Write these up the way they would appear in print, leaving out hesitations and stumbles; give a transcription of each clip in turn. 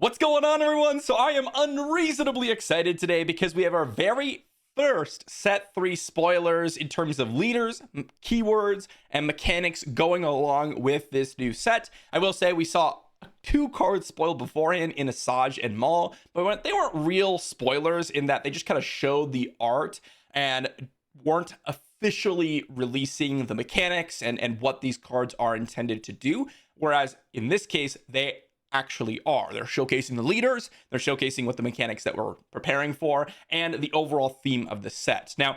What's going on, everyone? So I am unreasonably excited today because we have our very first set 3 spoilers in terms of leaders, keywords, and mechanics going along with this new set. I will say we saw 2 cards spoiled beforehand in Asajj and Maul, but they weren't real spoilers in that they just kind of showed the art and weren't officially releasing the mechanics and what these cards are intended to do. Whereas in this case, they actually are. They're showcasing the leaders, they're showcasing what the mechanics that we're preparing for, and the overall theme of the set. Now,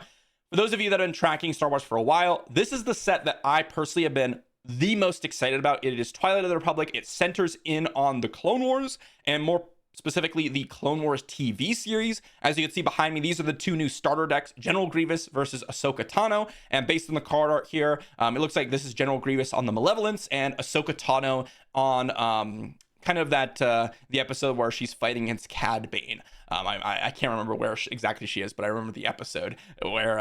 for those of you that have been tracking Star Wars for a while, this is the set that I personally have been the most excited about. It is Twilight of the Republic. It centers in on the Clone Wars, and more specifically the Clone Wars TV series. As you can see behind me, these are the 2 new starter decks, General Grievous versus Ahsoka Tano. And based on the card art here, it looks like this is General Grievous on the Malevolence and Ahsoka Tano on kind of that the episode where she's fighting against Cad Bane. I can't remember where exactly she is, but I remember the episode where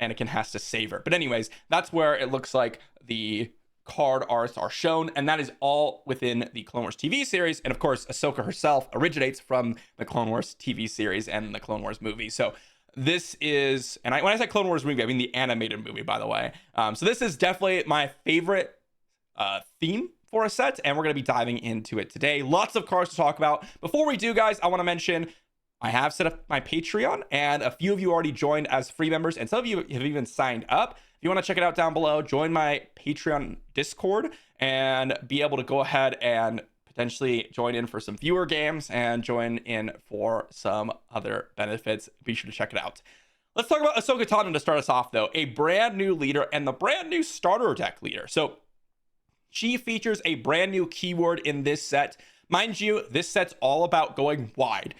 Anakin has to save her. But anyways, that's where it looks like the card arts are shown, and that is all within the Clone Wars TV series. And of course, Ahsoka herself originates from the Clone Wars TV series and the Clone Wars movie. So this is, and when I say Clone Wars movie, I mean the animated movie, by the way. So this is definitely my favorite theme for a set, and we're going to be diving into it today. Lots of cards to talk about. Before we do, guys, I want to mention I have set up my Patreon, and a few of you already joined as free members, and some of you have even signed up. If you want to check it out down below, join my Patreon Discord and be able to go ahead and potentially join in for some viewer games and join in for some other benefits. Be sure to check it out. Let's talk about Ahsoka Tano to start us off, though. A brand new leader and the brand new starter deck leader. So she features a brand new keyword in this set. Mind you, this set's all about going wide.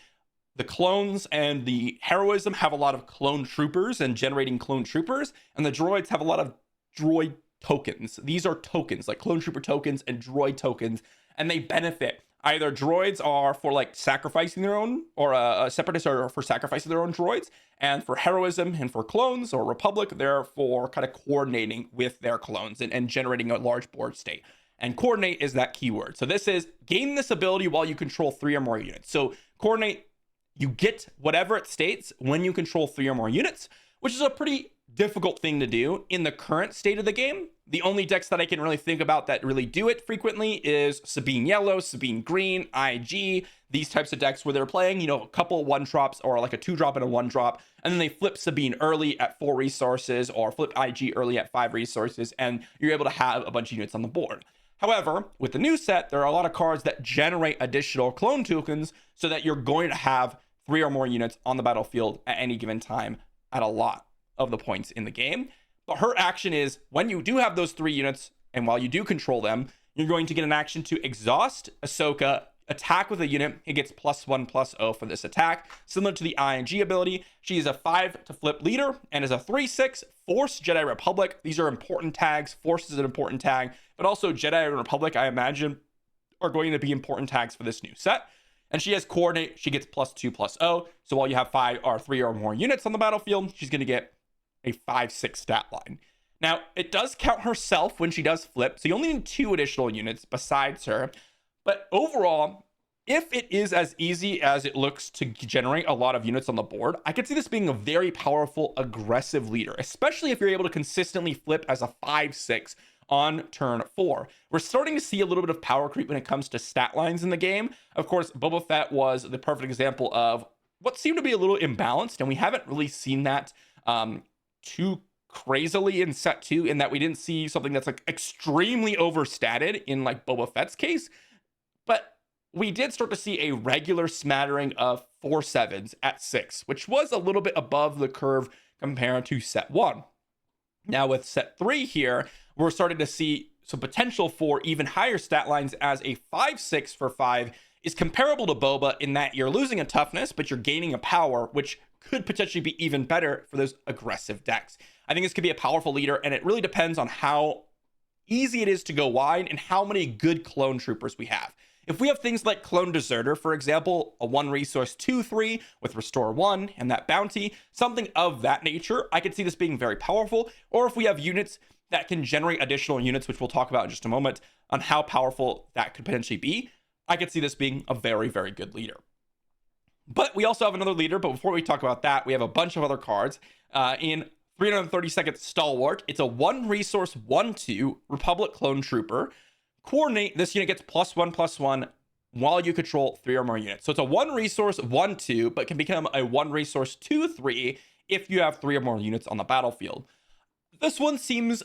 The clones and the heroism have a lot of clone troopers and generating clone troopers, and the droids have a lot of droid tokens. These are tokens, like clone trooper tokens and droid tokens, and they benefit. Either droids are for like sacrificing their own, or separatists are for sacrificing their own droids, and for heroism and for clones or Republic, they're for kind of coordinating with their clones and generating a large board state. And coordinate is that keyword. So this is gain this ability while you control 3 or more units. So coordinate, you get whatever it states when you control 3 or more units, which is a pretty difficult thing to do in the current state of the game. The only decks that I can really think about that really do it frequently is Sabine Yellow, Sabine Green, IG, these types of decks where they're playing, a couple 1-drops or like a 2-drop and a 1-drop, and then they flip Sabine early at 4 resources or flip IG early at 5 resources, and you're able to have a bunch of units on the board. However, with the new set, there are a lot of cards that generate additional clone tokens so that you're going to have 3 or more units on the battlefield at any given time at a lot of the points in the game. But her action is when you do have those 3 units, and while you do control them, you're going to get an action to exhaust Ahsoka, attack with a unit. It gets +1/+0 for this attack, similar to the ING ability. She is a 5 to flip leader and is a 3/6 Force Jedi Republic. These are important tags. Force is an important tag, but also Jedi and Republic, I imagine, are going to be important tags for this new set. And she has coordinate. She gets +2/+0. So while you have 5 or 3 or more units on the battlefield, she's going to get a 5/6 stat line. Now, it does count herself when she does flip, so you only need 2 additional units besides her. But overall, if it is as easy as it looks to generate a lot of units on the board, I could see this being a very powerful, aggressive leader, especially if you're able to consistently flip as a 5/6 on turn 4. We're starting to see a little bit of power creep when it comes to stat lines in the game. Of course, Boba Fett was the perfect example of what seemed to be a little imbalanced, and we haven't really seen that too crazily in set 2, in that we didn't see something that's like extremely overstated in like Boba Fett's case. But we did start to see a regular smattering of 4/7s at 6, which was a little bit above the curve compared to set 1. Now with set 3 here, we're starting to see some potential for even higher stat lines, as a 5/6 for 5 is comparable to Boba in that you're losing a toughness, but you're gaining a power, which could potentially be even better for those aggressive decks. I think this could be a powerful leader, and it really depends on how easy it is to go wide and how many good clone troopers we have. If we have things like Clone Deserter, for example, a 1 resource 2/3 with Restore 1 and that bounty, something of that nature, I could see this being very powerful. Or if we have units that can generate additional units, which we'll talk about in just a moment on how powerful that could potentially be, I could see this being a very, very good leader. But we also have another leader. But before we talk about that, we have a bunch of other cards. In 332nd Stalwart, it's a 1 resource 1/2 Republic Clone Trooper. Coordinate, this unit gets +1/+1 while you control 3 or more units. So it's a 1 resource 1/2, but can become a 1 resource 2/3 if you have 3 or more units on the battlefield. This one seems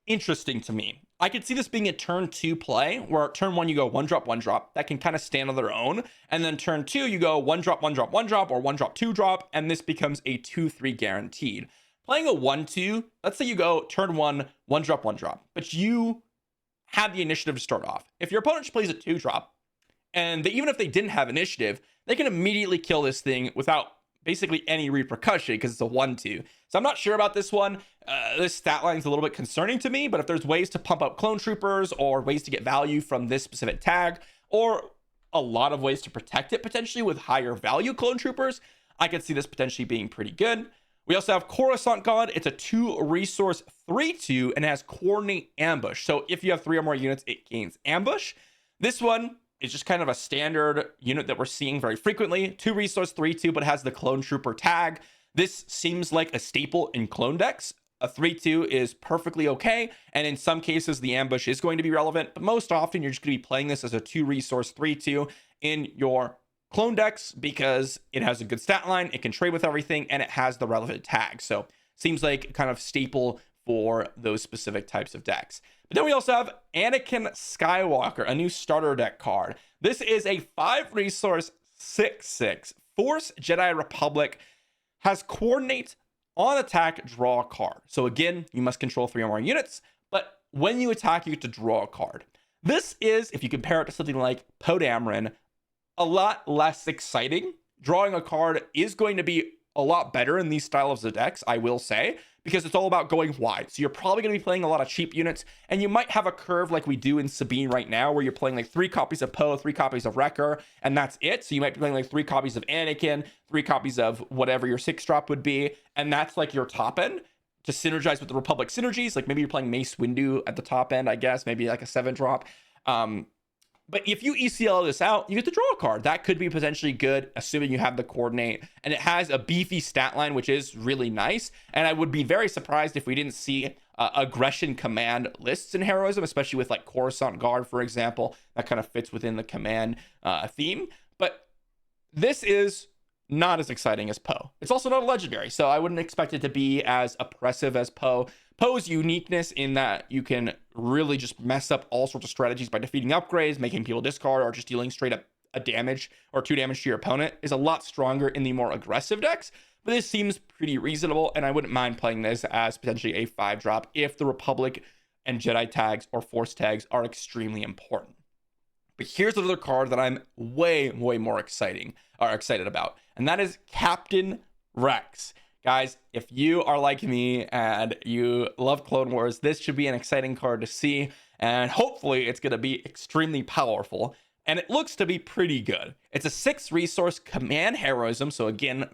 interesting to me. I could see this being a turn 2 play, where turn 1 you go 1 drop 1 drop, that can kind of stand on their own, and then turn 2 you go 1 drop 1 drop 1 drop, or 1 drop 2 drop, and this becomes a 2/3 guaranteed. Playing a 1/2, let's say you go turn 1 1 drop 1 drop, but you have the initiative to start off. If your opponent plays a 2 drop, and even if they didn't have initiative, they can immediately kill this thing without basically any repercussion because it's a 1/2. So I'm not sure about this one. This stat line is a little bit concerning to me, but if there's ways to pump up clone troopers or ways to get value from this specific tag, or a lot of ways to protect it potentially with higher value clone troopers, I could see this potentially being pretty good. We also have Coruscant God. It's a 2 resource 3/2 and has coordinate ambush. So if you have 3 or more units, it gains ambush. This one is just kind of a standard unit that we're seeing very frequently. 2 resource 3/2, but has the clone trooper tag. This seems like a staple in clone decks. A 3/2 is perfectly okay, and in some cases the ambush is going to be relevant, but most often you're just going to be playing this as a 2 resource 3/2 in your clone decks because it has a good stat line, it can trade with everything, and it has the relevant tag. So seems like kind of staple for those specific types of decks. But then we also have Anakin Skywalker, a new starter deck card. This is a 5 resource 6/6 Force Jedi Republic, has coordinate, on attack, draw a card. So again, you must control 3 or more units, but when you attack, you get to draw a card. This is, if you compare it to something like Poe Dameron, a lot less exciting. Drawing a card is going to be a lot better in these styles of decks, I will say, because it's all about going wide. So you're probably going to be playing a lot of cheap units, and you might have a curve like we do in Sabine right now, where you're playing like 3 copies of Poe, 3 copies of Wrecker, and that's it. So you might be playing like 3 copies of Anakin, 3 copies of whatever your 6 drop would be, and that's like your top end to synergize with the Republic synergies. Like maybe you're playing Mace Windu at the top end, I guess, maybe like a 7 drop. But if you ECL this out, you get to draw a card. That could be potentially good, assuming you have the coordinate. And it has a beefy stat line, which is really nice. And I would be very surprised if we didn't see aggression command lists in heroism, especially with like Coruscant Guard, for example. That kind of fits within the command theme. But this is not as exciting as Poe. It's also not a legendary, so I wouldn't expect it to be as oppressive as Poe. Poe's uniqueness in that you can really just mess up all sorts of strategies by defeating upgrades, making people discard, or just dealing straight up a damage or 2 damage to your opponent is a lot stronger in the more aggressive decks. But this seems pretty reasonable, and I wouldn't mind playing this as potentially a 5 drop if the Republic and Jedi tags or Force tags are extremely important. But here's another card that I'm way more excited about, and that is Captain Rex. Guys, if you are like me and you love Clone Wars, this should be an exciting card to see, and hopefully it's going to be extremely powerful, and it looks to be pretty good. It's a 6 resource command heroism, so again,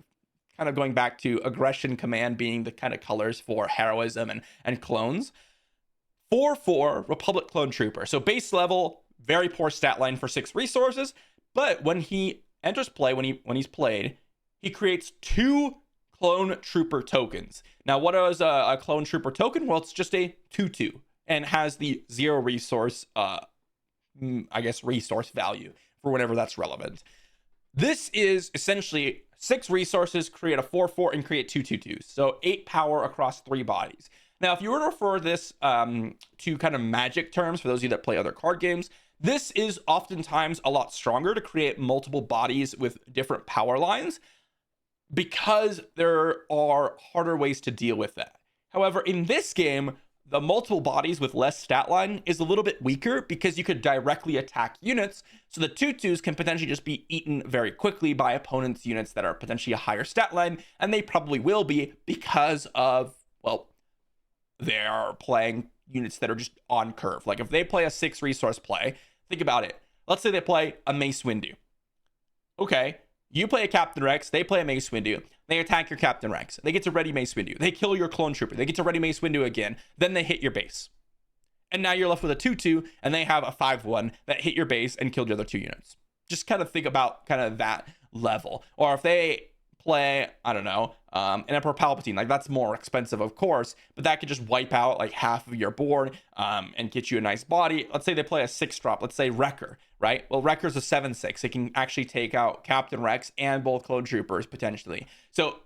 kind of going back to aggression command being the kind of colors for heroism and clones. 4/4 Republic Clone Trooper, so base level, very poor stat line for 6 resources, but when he enters play, when he's played, he creates 2 clone trooper tokens. Now, what is a clone trooper token? Well, it's just a 2/2 and has the 0 resource, resource value for whenever that's relevant. This is essentially 6 resources, create a 4/4, and create 2 2/2s. So 8 power across 3 bodies. Now, if you were to refer this to kind of magic terms, for those of you that play other card games, this is oftentimes a lot stronger to create multiple bodies with different power lines, because there are harder ways to deal with that. However, in this game, the multiple bodies with less stat line is a little bit weaker because you could directly attack units. So the 2/2s can potentially just be eaten very quickly by opponents' units that are potentially a higher stat line, and they probably will be because of, well, they are playing units that are just on curve. Like if they play a 6 resource play, think about it. Let's say they play a Mace Windu. Okay. You play a Captain Rex, they play a Mace Windu, they attack your Captain Rex, they get to ready Mace Windu, they kill your clone trooper, they get to ready Mace Windu again, then they hit your base. And now you're left with a 2/2, and they have a 5/1 that hit your base and killed the other 2 units. just kind of think about kind of that level. Or if they play, I don't know, an Emperor Palpatine, like that's more expensive, of course, but that could just wipe out like half of your board and get you a nice body. Let's say they play a 6-drop, let's say Wrecker, right? Well, Wrecker's a 7/6. It can actually take out Captain Rex and both clone troopers potentially. So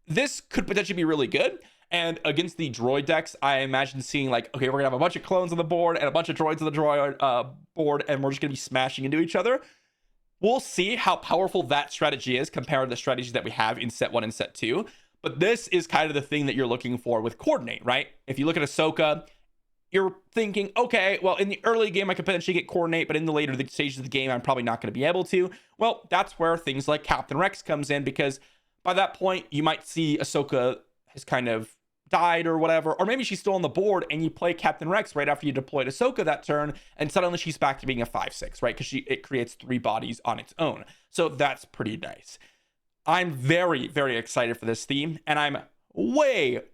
this could potentially be really good. And against the droid decks, I imagine seeing like, okay, we're gonna have a bunch of clones on the board and a bunch of droids on the droid board, and we're just gonna be smashing into each other. We'll see how powerful that strategy is compared to the strategies that we have in set 1 and set 2. But this is kind of the thing that you're looking for with Coordinate, right? If you look at Ahsoka, you're thinking, okay, well, in the early game, I could potentially get Coordinate, but in the later stages of the game, I'm probably not going to be able to. Well, that's where things like Captain Rex comes in, because by that point, you might see Ahsoka has kind of died or whatever, or maybe she's still on the board and you play Captain Rex right after you deployed Ahsoka that turn, and suddenly she's back to being a 5/6, right? Because it creates 3 bodies on its own. So that's pretty nice. I'm very, very excited for this theme, and I'm way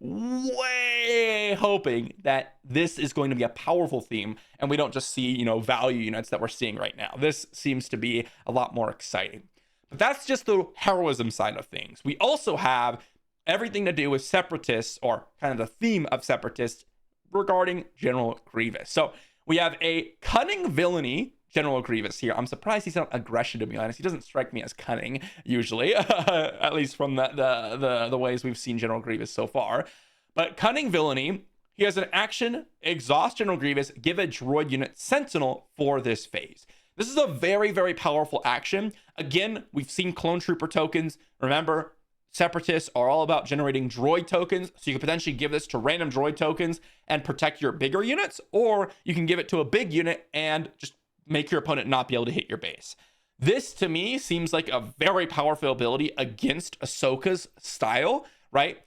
hoping that this is going to be a powerful theme and we don't just see, you know, value units that we're seeing right now. This seems to be a lot more exciting. But that's just the heroism side of things. We also have everything to do with Separatists, or kind of the theme of Separatists regarding General Grievous. So we have a cunning villainy General Grievous here. I'm surprised he's not aggression, to be honest. He doesn't strike me as cunning usually, at least from the ways we've seen General Grievous so far. But cunning villainy, he has an action, exhaust General Grievous, give a droid unit Sentinel for this phase. This is a very, very powerful action. Again, we've seen clone trooper tokens. Remember, Separatists are all about generating droid tokens, so you can potentially give this to random droid tokens and protect your bigger units, or you can give it to a big unit and just make your opponent not be able to hit your base. This, to me, seems like a very powerful ability against Ahsoka's style, right?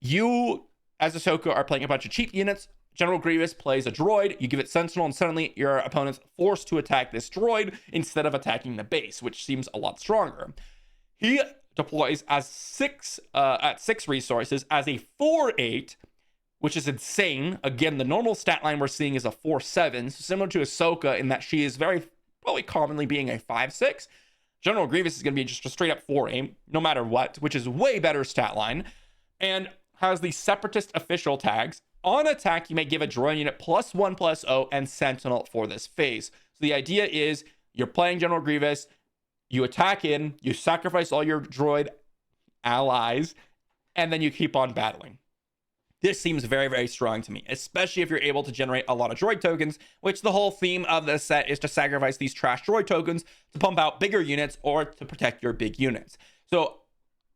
You, as Ahsoka, are playing a bunch of cheap units. General Grievous plays a droid, you give it Sentinel, and suddenly your opponent's forced to attack this droid instead of attacking the base, which seems a lot stronger. He deploys as 6 resources as a 4/8, which is insane. Again, the normal stat line we're seeing is a 4/7, so similar to Ahsoka in that she is very probably commonly being a 5/6. General Grievous is going to be just a straight up 4/8, no matter what, which is way better stat line, and has the Separatist official tags. On attack, you may give a droid unit +1/+0 and Sentinel for this phase. So the idea is you're playing General Grievous, you attack in, you sacrifice all your droid allies, and then you keep on battling. This seems very, very strong to me, especially if you're able to generate a lot of droid tokens, which the whole theme of this set is to sacrifice these trash droid tokens to pump out bigger units or to protect your big units. So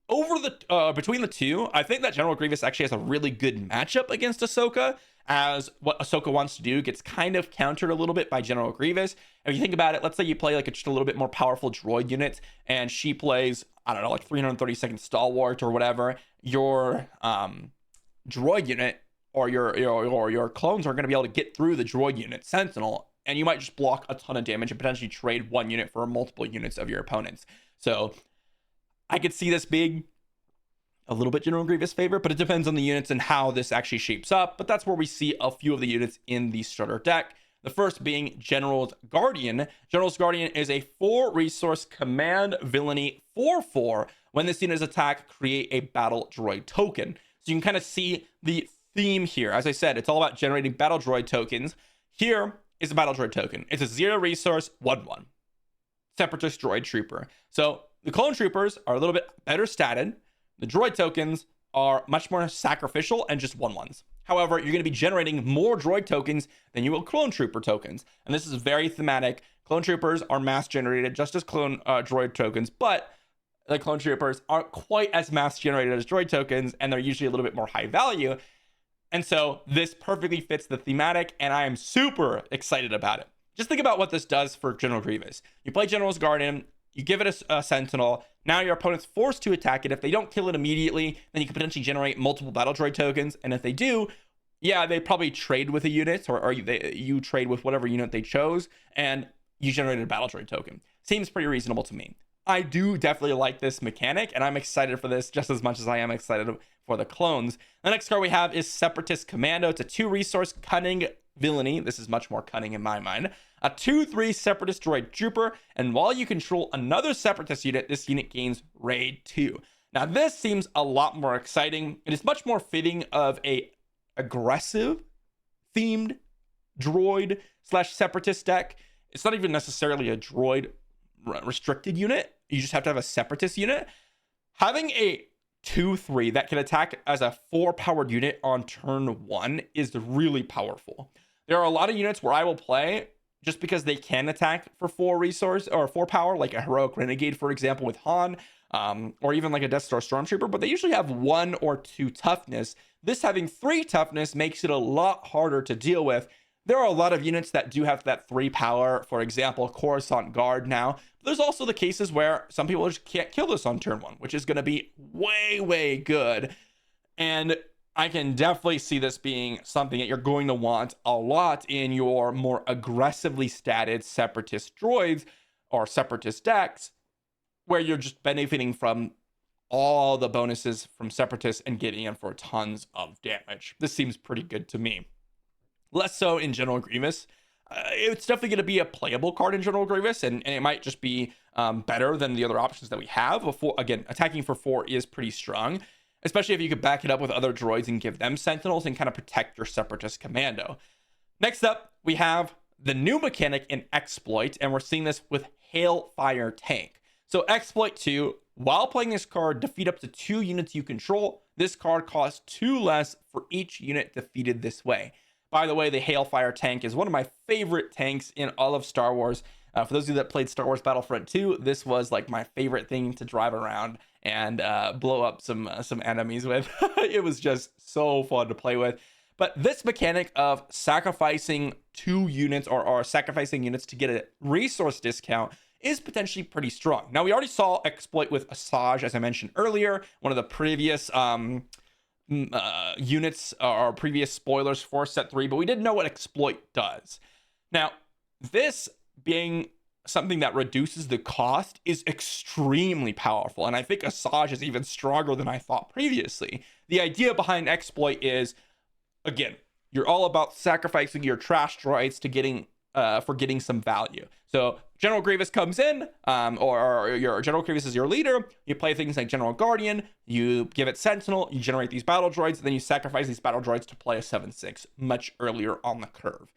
over the between the two, I think that General Grievous actually has a really good matchup against Ahsoka, as what Ahsoka wants to do gets kind of countered a little bit by General Grievous. And if you think about it, let's say you play like just a little bit more powerful droid unit, and she plays, I don't know, like 332nd Stalwart or whatever. Your droid unit or your clones are going to be able to get through the droid unit Sentinel, and you might just block a ton of damage and potentially trade one unit for multiple units of your opponents. So I could see this being a little bit General Grievous' favor, but it depends on the units and how this actually shapes up. But that's where we see a few of the units in the starter deck. The first being General's Guardian. General's Guardian is a 4-resource command villainy 4/4. When this unit is attacked, create a battle droid token. So you can kind of see the theme here. As I said, it's all about generating battle droid tokens. Here is a battle droid token. It's a 0-resource 1/1 Separatist droid trooper. So the clone troopers are a little bit better statted. The droid tokens are much more sacrificial and just 1/1s. However, you're going to be generating more droid tokens than you will clone trooper tokens. And this is very thematic. Clone troopers are mass generated just as clone droid tokens, but the clone troopers aren't quite as mass generated as droid tokens, and they're usually a little bit more high value. And so this perfectly fits the thematic, and I am super excited about it. Just think about what this does for General Grievous. You play General's Guardian, you give it a Sentinel. Now your opponent's forced to attack it. If they don't kill it immediately, then you can potentially generate multiple battle droid tokens. And if they do, yeah, they probably trade with a unit, or you trade with whatever unit they chose, and you generated a battle droid token. Seems pretty reasonable to me. I do definitely like this mechanic, and I'm excited for this just as much as I am excited for the clones. The next card we have is Separatist Commando. It's a 2-resource cunning villainy. This is much more cunning in my mind. a 2/3 Separatist droid trooper, and while you control another Separatist unit, this unit gains raid 2. Now this seems a lot more exciting. It is much more fitting of a aggressive themed droid slash Separatist deck. It's not even necessarily a droid restricted unit. You just have to have a Separatist unit. Having a 2/3 that can attack as a 4-powered unit on turn 1 is really powerful. There are a lot of units where I will play just because they can attack for 4 resource or 4 power, like a heroic renegade, for example, with Han, or even like a Death Star Stormtrooper, but they usually have 1 or 2 toughness. This having 3 toughness makes it a lot harder to deal with. There are a lot of units that do have that 3 power, for example, Coruscant Guard now. But there's also the cases where some people just can't kill this on turn 1, which is going to be way, way good. And I can definitely see this being something that you're going to want a lot in your more aggressively statted Separatist droids or Separatist decks, where you're just benefiting from all the bonuses from Separatists and getting in for tons of damage. This seems pretty good to me. Less so in General Grievous. It's definitely going to be a playable card in General Grievous, and it might just be better than the other options that we have. Again, attacking for 4 is pretty strong, especially if you could back it up with other droids and give them sentinels and kind of protect your Separatist commando. Next up, we have the new mechanic in Exploit, and we're seeing this with Hailfire Tank. So Exploit 2, while playing this card, defeat up to 2 units you control. This card costs 2 less for each unit defeated this way. By the way, the Hailfire Tank is one of my favorite tanks in all of Star Wars. For those of you that played Star Wars Battlefront 2, this was like my favorite thing to drive around and blow up some enemies with. It was just so fun to play with. But this mechanic of sacrificing 2 units or sacrificing units to get a resource discount is potentially pretty strong. Now, we already saw Exploit with Asajj, as I mentioned earlier, one of the previous units or previous spoilers for set 3, but we didn't know what Exploit does. Now, this being something that reduces the cost is extremely powerful, and I think Asajj is even stronger than I thought previously. The idea behind Exploit is, again, you're all about sacrificing your trash droids to getting some value. So General Grievous comes in, or your General Grievous is your leader. You play things like General Guardian, you give it Sentinel, you generate these battle droids, and then you sacrifice these battle droids to play a 7/6 much earlier on the curve.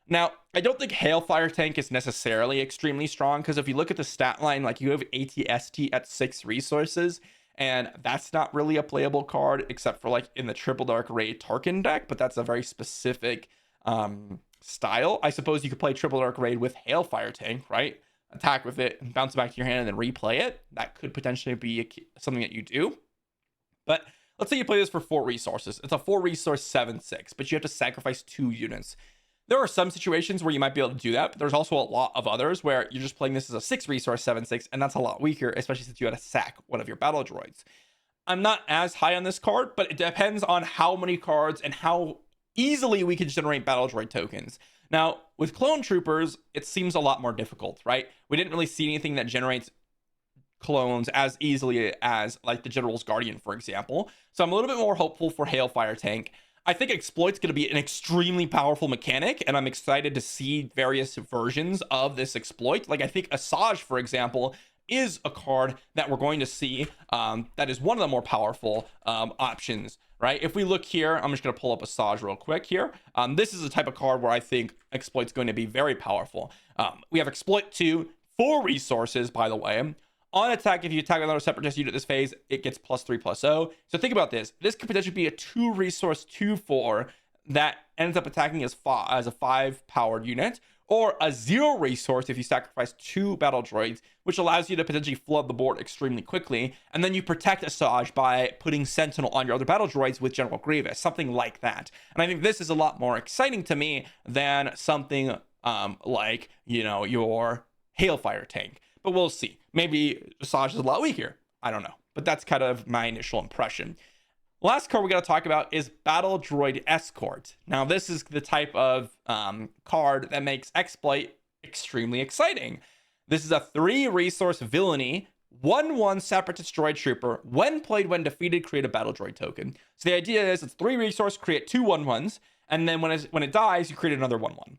Now, I don't think Hailfire Tank is necessarily extremely strong, because if you look at the stat line, like you have ATST at 6 resources, and that's not really a playable card except for like in the Triple Dark Ray Tarkin deck, but that's a very specific style. I suppose you could play Triple Dark Raid with Hailfire Tank, right? Attack with it and bounce it back to your hand and then replay it. That could potentially be something that you do. But let's say you play this for 4 resources. It's a 4 resource 7/6, but you have to sacrifice 2 units. There are some situations where you might be able to do that, but there's also a lot of others where you're just playing this as a 6 resource 7/6, and that's a lot weaker, especially since you had to sack one of your battle droids. I'm not as high on this card, but it depends on how many cards and how easily we can generate battle droid tokens. Now, with clone troopers, it seems a lot more difficult, right? We didn't really see anything that generates clones as easily as like the General's Guardian, for example. So I'm a little bit more hopeful for Hailfire Tank. I think Exploit's going to be an extremely powerful mechanic, and I'm excited to see various versions of this exploit. Like, I think Asajj, for example, is a card that we're going to see that is one of the more powerful options, right? If we look here, I'm just going to pull up Asajj real quick here. This is a type of card where I think Exploit's going to be very powerful. We have Exploit 2, 4 resources, by the way. On attack, if you attack another Separatist unit this phase, it gets +3/+0. So think about this. This could potentially be a 2 resource 2/4 that ends up attacking as a 5 powered unit, or a 0 resource if you sacrifice 2 battle droids, which allows you to potentially flood the board extremely quickly. And then you protect Asajj by putting Sentinel on your other battle droids with General Grievous, something like that. And I think this is a lot more exciting to me than something like, you know, your Hailfire Tank. But we'll see. Maybe Asajj is a lot weaker. I don't know. But that's kind of my initial impression. Last card we got to talk about is Battle Droid Escort. Now, this is the type of card that makes Exploit extremely exciting. This is a 3 resource villainy, 1/1 Separatist droid trooper. When played, when defeated, create a battle droid token. So the idea is it's 3 resource, create 2 1/1s, and then when it dies, you create another 1/1.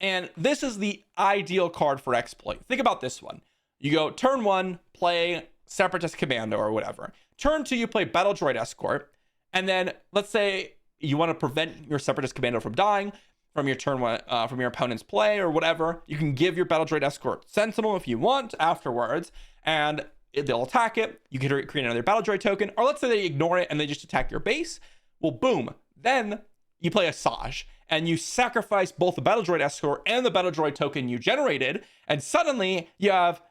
And this is the ideal card for exploit. Think about this one. You go turn 1, play Separatist Commando or whatever. Turn 2, you play Battle Droid Escort. And then let's say you want to prevent your Separatist Commando from dying from your turn 1, from your opponent's play or whatever. You can give your Battle Droid Escort Sentinel if you want afterwards, and they'll attack it. You can create another Battle Droid token, or let's say they ignore it and they just attack your base. Well, boom. Then you play Asajj, and you sacrifice both the Battle Droid Escort and the Battle Droid token you generated, and suddenly you have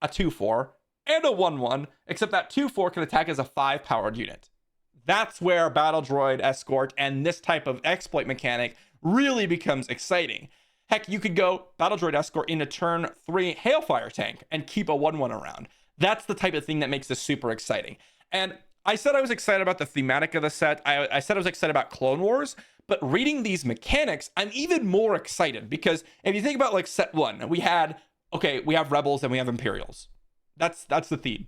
a 2/4 and a 1/1, except that 2/4 can attack as a 5-powered unit. That's where Battle Droid Escort and this type of exploit mechanic really becomes exciting. Heck, you could go Battle Droid Escort into turn 3 Hailfire tank and keep a 1/1 around. That's the type of thing that makes this super exciting. And I said I was excited about the thematic of the set. I said I was excited about Clone Wars, but reading these mechanics, I'm even more excited, because if you think about like set 1, we have Rebels and we have Imperials. That's the theme.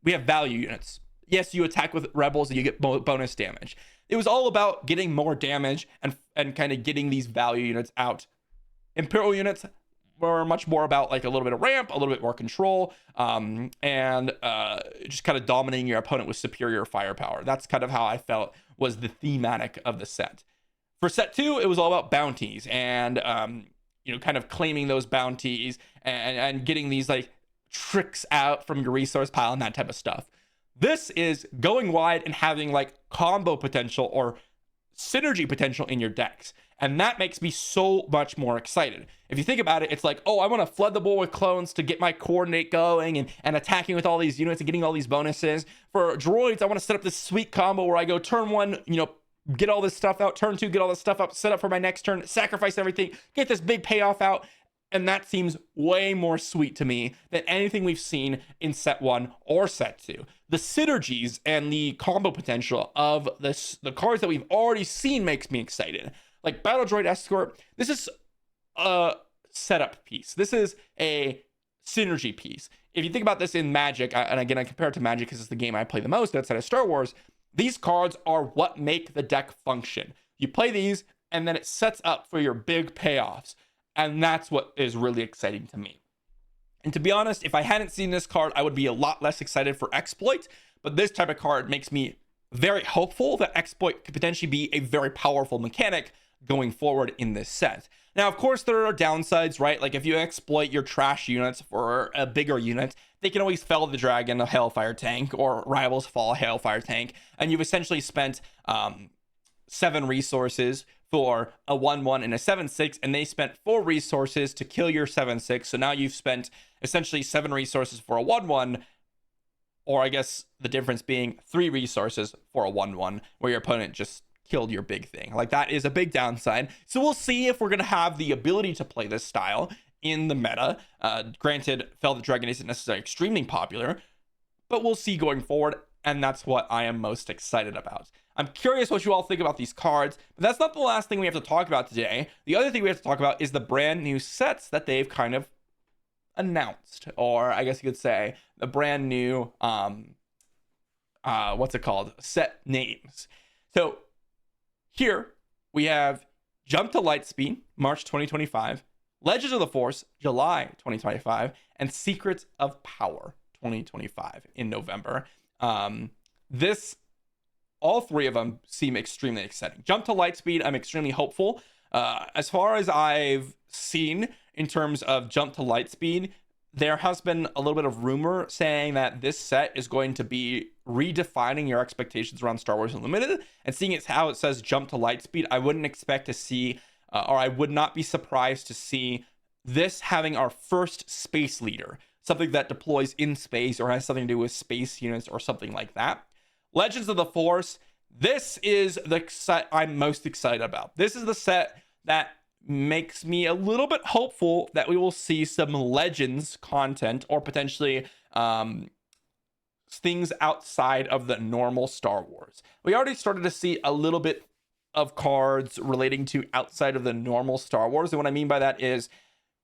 We have value units. Yes, you attack with Rebels and you get bonus damage. It was all about getting more damage and kind of getting these value units out. Imperial units were much more about like a little bit of ramp, a little bit more control, and just kind of dominating your opponent with superior firepower. That's kind of how I felt was the thematic of the set. For set 2, it was all about bounties and kind of claiming those bounties and getting these like tricks out from your resource pile and that type of stuff. This is going wide and having like combo potential or synergy potential in your decks. And that makes me so much more excited. If you think about it, it's like, oh, I want to flood the board with clones to get my coordinate going and attacking with all these units and getting all these bonuses. For droids, I want to set up this sweet combo where I go turn 1, get all this stuff out, turn 2, get all this stuff up, set up for my next turn, sacrifice everything, get this big payoff out. And that seems way more sweet to me than anything we've seen in set 1 or set 2. The synergies and the combo potential of the cards that we've already seen makes me excited. Like Battle Droid Escort, this is a setup piece. This is a synergy piece. If you think about this in Magic, and again, I compare it to Magic because it's the game I play the most outside of Star Wars, these cards are what make the deck function. You play these, and then it sets up for your big payoffs. And that's what is really exciting to me. And to be honest, if I hadn't seen this card, I would be a lot less excited for Exploit. But this type of card makes me very hopeful that Exploit could potentially be a very powerful mechanic going forward in this set. Now, of course, there are downsides, right? Like if you exploit your trash units for a bigger unit, they can always fell the dragon, a Hailfire tank, or Rivals fall a Hailfire tank. And you've essentially spent 7 resources for a 1/1 and a 7/6, and they spent 4 resources to kill your 7/6. So now you've spent essentially 7 resources for a 1/1, or I guess the difference being 3 resources for a 1/1, where your opponent just killed your big thing. Like that is a big downside. So we'll see if we're going to have the ability to play this style in the meta. Granted, Fell the Dragon isn't necessarily extremely popular, but we'll see going forward, and that's what I am most excited about. I'm curious what you all think about these cards, but that's not the last thing we have to talk about today. The other thing we have to talk about is the brand new sets that they've kind of announced, or I guess you could say the brand new, set names. So here we have Jump to Lightspeed, March 2025, Legends of the Force, July 2025, and Secrets of Power, 2025 in November. All 3 of them seem extremely exciting. Jump to Lightspeed, I'm extremely hopeful. As far as I've seen in terms of Jump to Lightspeed, there has been a little bit of rumor saying that this set is going to be redefining your expectations around Star Wars Unlimited. And seeing it's how it says Jump to Lightspeed, I wouldn't expect to see, or I would not be surprised to see this having our first space leader, something that deploys in space or has something to do with space units or something like that. Legends of the Force, this is the set I'm most excited about. This is the set that makes me a little bit hopeful that we will see some Legends content or potentially things outside of the normal Star Wars. We already started to see a little bit of cards relating to outside of the normal Star Wars. And what I mean by that is,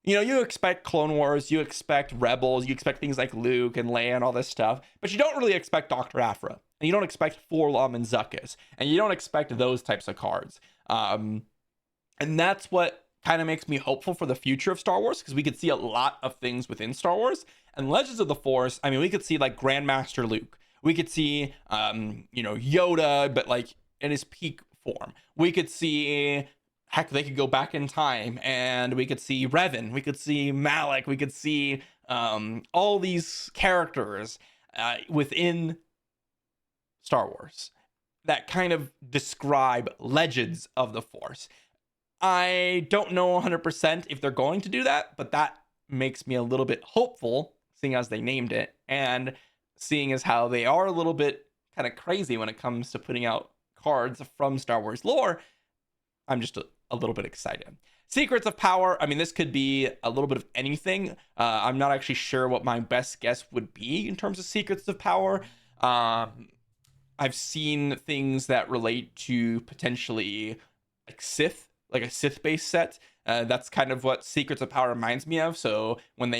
you expect Clone Wars, you expect Rebels, you expect things like Luke and Leia and all this stuff, but you don't really expect Dr. Aphra, and you don't expect Forlom and Zuckuss, and you don't expect those types of cards. And that's what kind of makes me hopeful for the future of Star Wars, because we could see a lot of things within Star Wars. And Legends of the Force, I mean, we could see like Grandmaster Luke. We could see, Yoda, but like in his peak form. We could see, heck, they could go back in time and we could see Revan. We could see Malik. We could see all these characters within Star Wars that kind of describe Legends of the Force. I don't know 100% if they're going to do that, but that makes me a little bit hopeful, seeing as they named it, and seeing as how they are a little bit kind of crazy when it comes to putting out cards from Star Wars lore. I'm just a little bit excited. Secrets of Power, I mean, this could be a little bit of anything. I'm not actually sure what my best guess would be in terms of Secrets of Power. I've seen things that relate to potentially like Sith, like a Sith-based set. That's kind of what Secrets of Power reminds me of. So when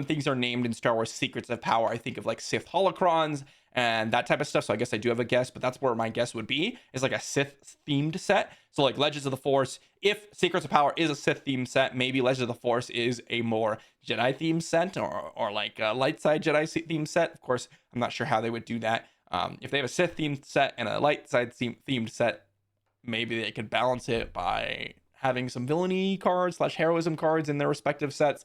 things are named in Star Wars Secrets of Power, I think of like Sith holocrons and that type of stuff. So I guess I do have a guess, but that's where my guess would be, is like a Sith themed set. So like Legends of the Force, if Secrets of Power is a Sith themed set, maybe Legends of the Force is a more Jedi themed set, or like a light side Jedi themed set. Of course, I'm not sure how they would do that. If they have a Sith themed set and a light side themed set, maybe they could balance it by having some villainy cards / heroism cards in their respective sets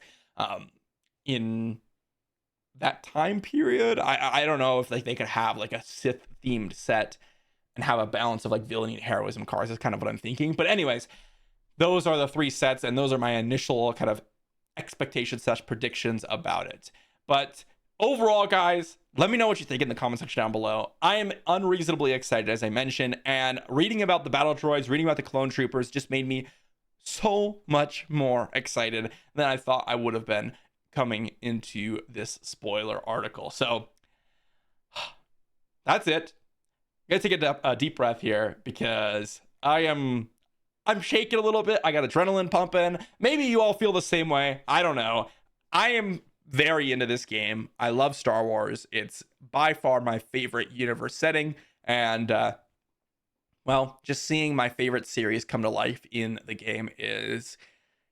in that time period. I don't know if like they could have like a Sith themed set and have a balance of like villainy and heroism cards. Is kind of what I'm thinking. But anyways, those are the 3 sets, and those are my initial kind of expectations / predictions about it. But overall, guys, let me know what you think in the comment section down below. I am unreasonably excited, as I mentioned, and reading about the battle droids, reading about the clone troopers just made me so much more excited than I thought I would have been coming into this spoiler article. So that's it. I'm gonna take a deep breath here, because I'm shaking a little bit. I got adrenaline pumping. Maybe you all feel the same way. I don't know. I am very into this game. I love Star Wars. It's by far my favorite universe setting, and well, just seeing my favorite series come to life in the game is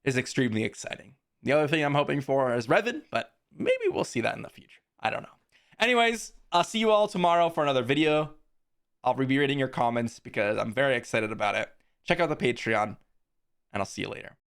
extremely exciting. The other thing I'm hoping for is Revan, but maybe we'll see that in the future. I don't know. Anyways, I'll see you all tomorrow for another video. I'll be reading your comments because I'm very excited about it. Check out the Patreon, and I'll see you later.